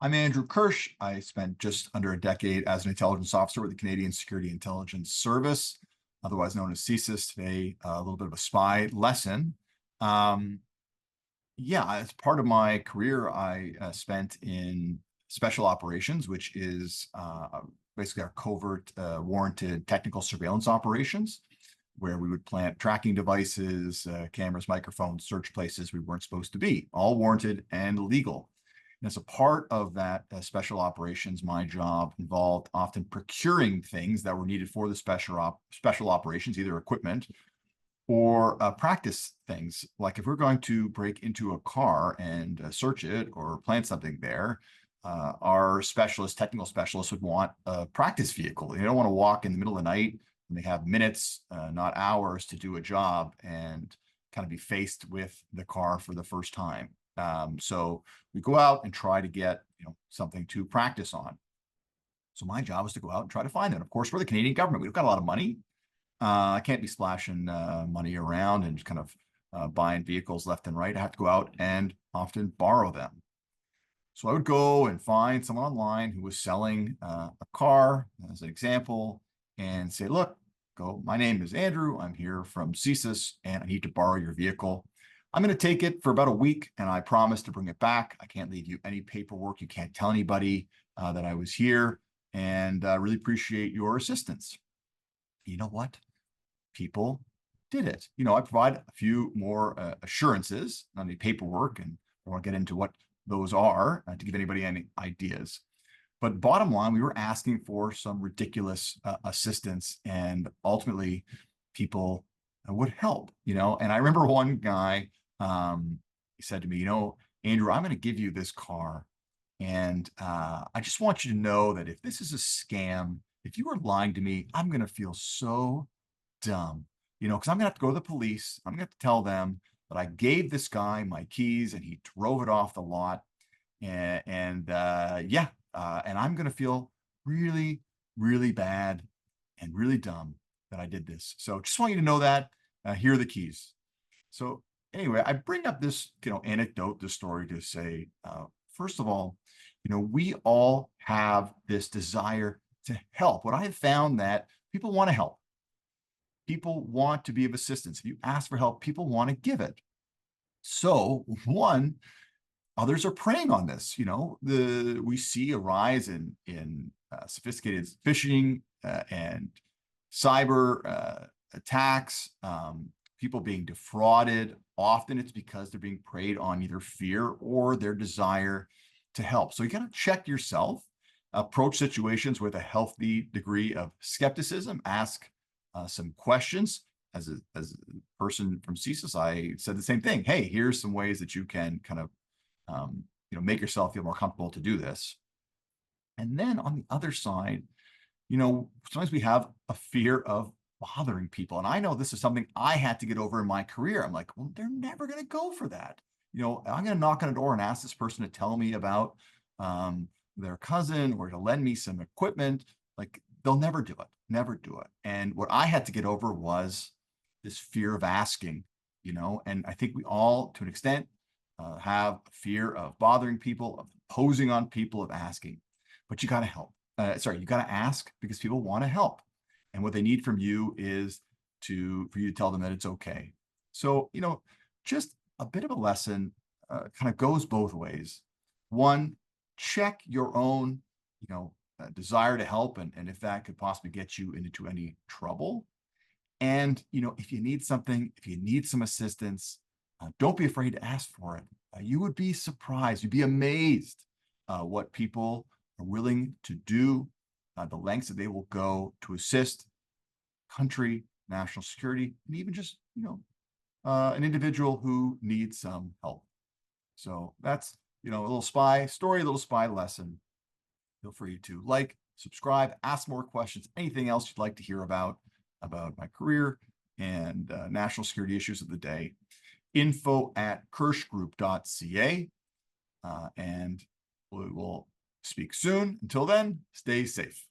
I'm Andrew Kirsch. I spent just under a decade as an intelligence officer with the Canadian Security Intelligence Service, otherwise known as CSIS. Today, a little bit of a spy lesson. Um, yeah, as part of my career, I spent in special operations, which is basically our covert, warranted technical surveillance operations, where we would plant tracking devices, cameras, microphones, search places we weren't supposed to be, all warranted and legal. And as a part of that special operations, my job involved often procuring things that were needed for the special operations, either equipment or practice things. Like if we're going to break into a car and search it or plant something there, our technical specialists would want a practice vehicle. They don't want to walk in the middle of the night and they have minutes, not hours, to do a job and kind of be faced with the car for the first time. So we go out and try to get something to practice on. So my job is to go out and try to find it. Of course, we're the Canadian government. We've got a lot of money. I can't be splashing money around and just kind of buying vehicles left and right. I have to go out and often borrow them. So I would go and find someone online who was selling a car, as an example, and say, look, my name is Andrew. I'm here from CSIS, and I need to borrow your vehicle. I'm going to take it for about a week, and I promise to bring it back. I can't leave you any paperwork. You can't tell anybody that I was here, and I really appreciate your assistance. You know what? People did it. I provide a few more assurances on the paperwork, and I won't get into what those are to give anybody any ideas. But bottom line, we were asking for some ridiculous assistance, and ultimately people would help, And I remember one guy, he said to me, Andrew, I'm going to give you this car. And I just want you to know that if this is a scam, if you are lying to me, I'm going to feel so dumb, because I'm going to have to go to the police. I'm going to have to tell them that I gave this guy my keys and he drove it off the lot. And I'm going to feel really, really bad and really dumb that I did this. So just want you to know that. Here are the keys. So anyway, I bring up this, anecdote, this story to say, first of all, we all have this desire to help. What I have found that people want to help. People want to be of assistance. If you ask for help, people want to give it. So others are preying on this. We see a rise in sophisticated phishing and cyber attacks, people being defrauded. Often it's because they're being preyed on either fear or their desire to help. So you got to check yourself, approach situations with a healthy degree of skepticism, ask some questions. As a person from CSIS, I said the same thing. Hey, here's some ways that you can kind of make yourself feel more comfortable to do this. And then on the other side, sometimes we have a fear of bothering people. And I know this is something I had to get over in my career. I'm like, well, they're never going to go for that. I'm going to knock on a door and ask this person to tell me about their cousin or to lend me some equipment. Like, they'll never do it, never do it. And what I had to get over was this fear of asking, and I think we all, to an extent, have a fear of bothering people, of imposing on people, of asking. But you got to help. You got to ask because people want to help. And what they need from you is for you to tell them that it's okay. So, just a bit of a lesson kind of goes both ways. One, check your own, desire to help and if that could possibly get you into any trouble. And, if you need something, if you need some assistance, don't be afraid to ask for it. You would be surprised. You'd be amazed what people are willing to do, the lengths that they will go to assist country, national security, and even just, an individual who needs some help. So that's, a little spy story, a little spy lesson. Feel free to like, subscribe, ask more questions, anything else you'd like to hear about my career and national security issues of the day. info@kirschgroup.ca, and we will speak soon. Until then, stay safe.